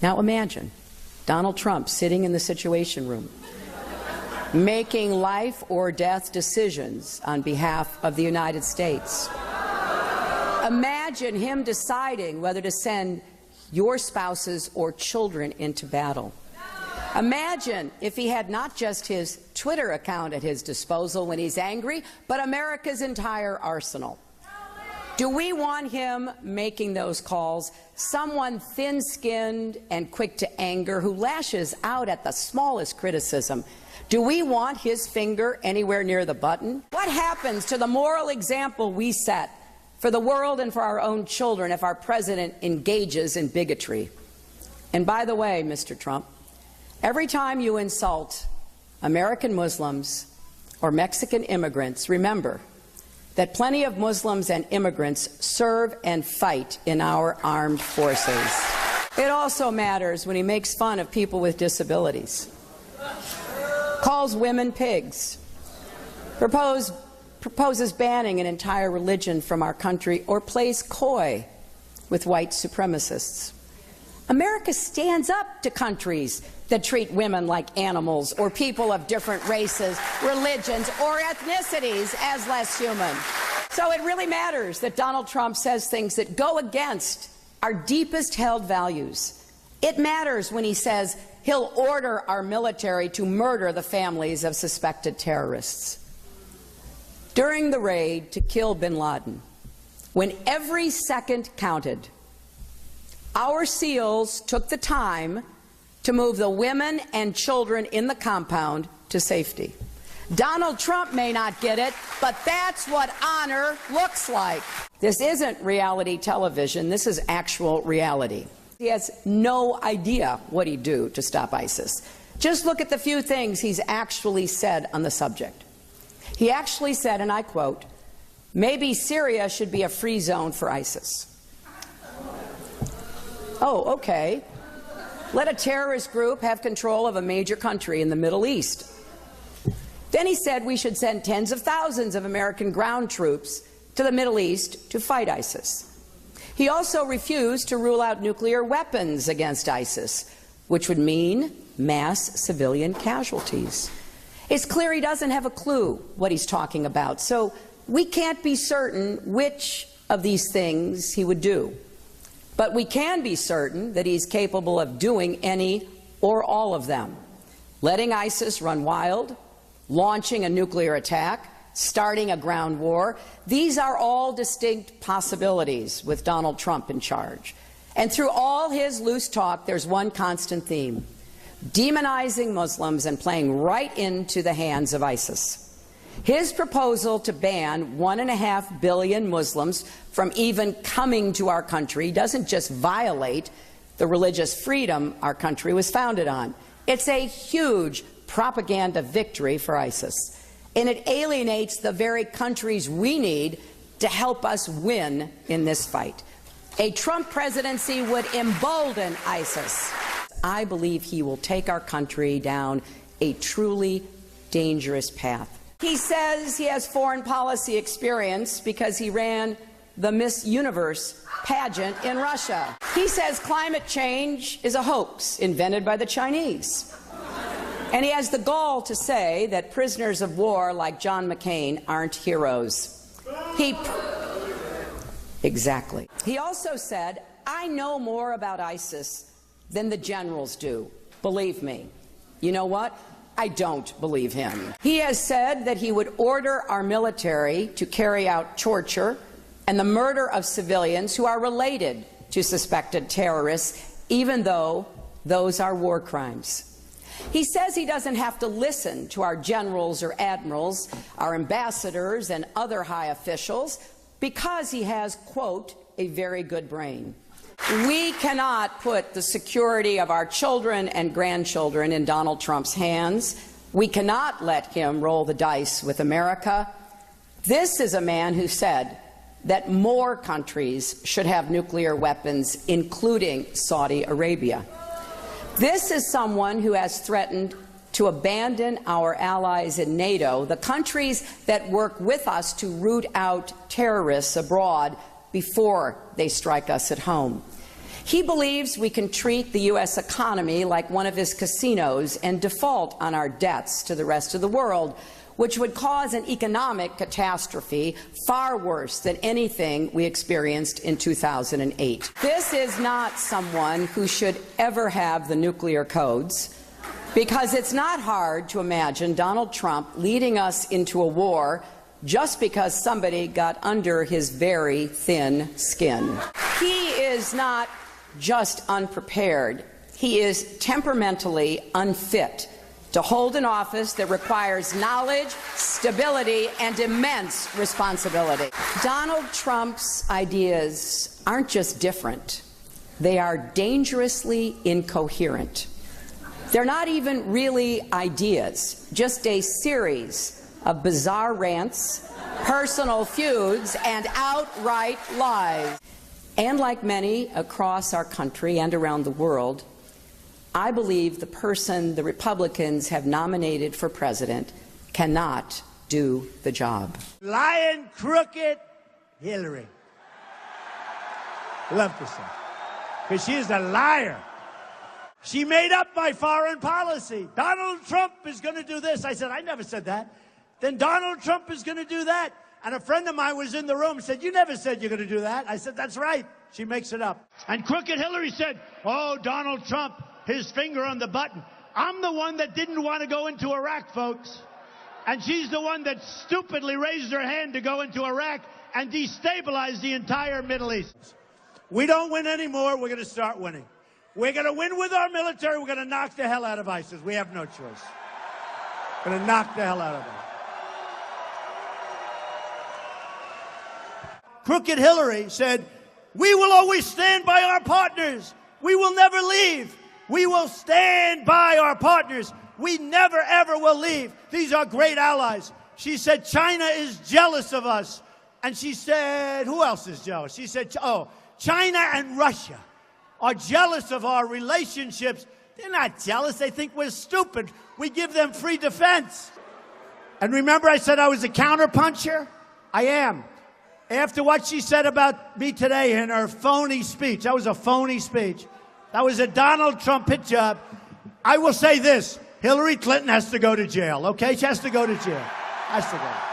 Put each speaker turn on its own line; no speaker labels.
Now imagine Donald Trump sitting in the Situation Room, making life or death decisions on behalf of the United States. Imagine him deciding whether to send your spouses or children into battle. Imagine if he had not just his Twitter account at his disposal when he's angry, but America's entire arsenal. Do we want him making those calls? Someone thin-skinned and quick to anger who lashes out at the smallest criticism. Do we want his finger anywhere near the button? What happens to the moral example we set for the world and for our own children if our president engages in bigotry? And by the way, Mr. Trump, every time you insult American Muslims or Mexican immigrants, remember that plenty of Muslims and immigrants serve and fight in our armed forces. It also matters when he makes fun of people with disabilities, calls women pigs, proposes banning an entire religion from our country, or plays coy with white supremacists. America stands up to countries that treat women like animals or people of different races, religions, or ethnicities as less human. So it really matters that Donald Trump says things that go against our deepest held values. It matters when he says he'll order our military to murder the families of suspected terrorists. During the raid to kill bin Laden, when every second counted, our SEALs took the time to move the women and children in the compound to safety. Donald Trump may not get it, but that's what honor looks like. This isn't reality television. This is actual reality. He has no idea what he'd do to stop ISIS. Just look at the few things he's actually said on the subject. He actually said, and I quote, "Maybe Syria should be a free zone for ISIS." Oh, okay. Let a terrorist group have control of a major country in the Middle East. Then he said we should send tens of thousands of American ground troops to the Middle East to fight ISIS. He also refused to rule out nuclear weapons against ISIS, which would mean mass civilian casualties. It's clear he doesn't have a clue what he's talking about, so we can't be certain which of these things he would do. But we can be certain that he's capable of doing any or all of them. Letting ISIS run wild, launching a nuclear attack, starting a ground war. These are all distinct possibilities with Donald Trump in charge. And through all his loose talk, there's one constant theme: demonizing Muslims and playing right into the hands of ISIS. His proposal to ban 1.5 billion Muslims from even coming to our country doesn't just violate the religious freedom our country was founded on. It's a huge propaganda victory for ISIS, and it alienates the very countries we need to help us win in this fight. A Trump presidency would embolden ISIS. I believe he will take our country down a truly dangerous path. He says he has foreign policy experience because he ran the Miss Universe pageant in Russia. He says climate change is a hoax invented by the Chinese. And he has the gall to say that prisoners of war like John McCain aren't heroes. Exactly. He also said, "I know more about ISIS than the generals do. Believe me." You know what? I don't believe him. He has said that he would order our military to carry out torture and the murder of civilians who are related to suspected terrorists, even though those are war crimes. He says he doesn't have to listen to our generals or admirals, our ambassadors and other high officials, because he has, quote, "a very good brain." We cannot put the security of our children and grandchildren in Donald Trump's hands. We cannot let him roll the dice with America. This is a man who said that more countries should have nuclear weapons, including Saudi Arabia. This is someone who has threatened to abandon our allies in NATO, the countries that work with us to root out terrorists abroad before they strike us at home. He believes we can treat the U.S. economy like one of his casinos and default on our debts to the rest of the world, which would cause an economic catastrophe far worse than anything we experienced in 2008. This is not someone who should ever have the nuclear codes, because it's not hard to imagine Donald Trump leading us into a war just because somebody got under his very thin skin. He is not just unprepared. He is temperamentally unfit to hold an office that requires knowledge, stability, and immense responsibility. Donald Trump's ideas aren't just different. They are dangerously incoherent. They're not even really ideas, just a series of bizarre rants, personal feuds, and outright lies. And like many across our country and around the world, I believe the person the Republicans have nominated for president cannot do the job.
Lying, crooked Hillary. Love to say. Because she is a liar. She made up my foreign policy. Donald Trump is going to do this. I said, I never said that. Then Donald Trump is going to do that. And a friend of mine was in the room and said, you never said you're going to do that. I said, that's right. She makes it up. And crooked Hillary said, oh, Donald Trump, his finger on the button. I'm the one that didn't want to go into Iraq, folks. And she's the one that stupidly raised her hand to go into Iraq and destabilize the entire Middle East. We don't win anymore. We're going to start winning. We're going to win with our military. We're going to knock the hell out of ISIS. We have no choice. We're going to knock the hell out of them. Crooked Hillary said, we will always stand by our partners. We will never leave. We will stand by our partners. We never, ever will leave. These are great allies. She said, China is jealous of us. And she said, who else is jealous? She said, oh, China and Russia are jealous of our relationships. They're not jealous. They think we're stupid. We give them free defense. And remember I said I was a counterpuncher? I am. After what she said about me today in her phony speech, that was a phony speech. That was a Donald Trump hit job. I will say this, Hillary Clinton has to go to jail, okay? She has to go to jail. Has to go.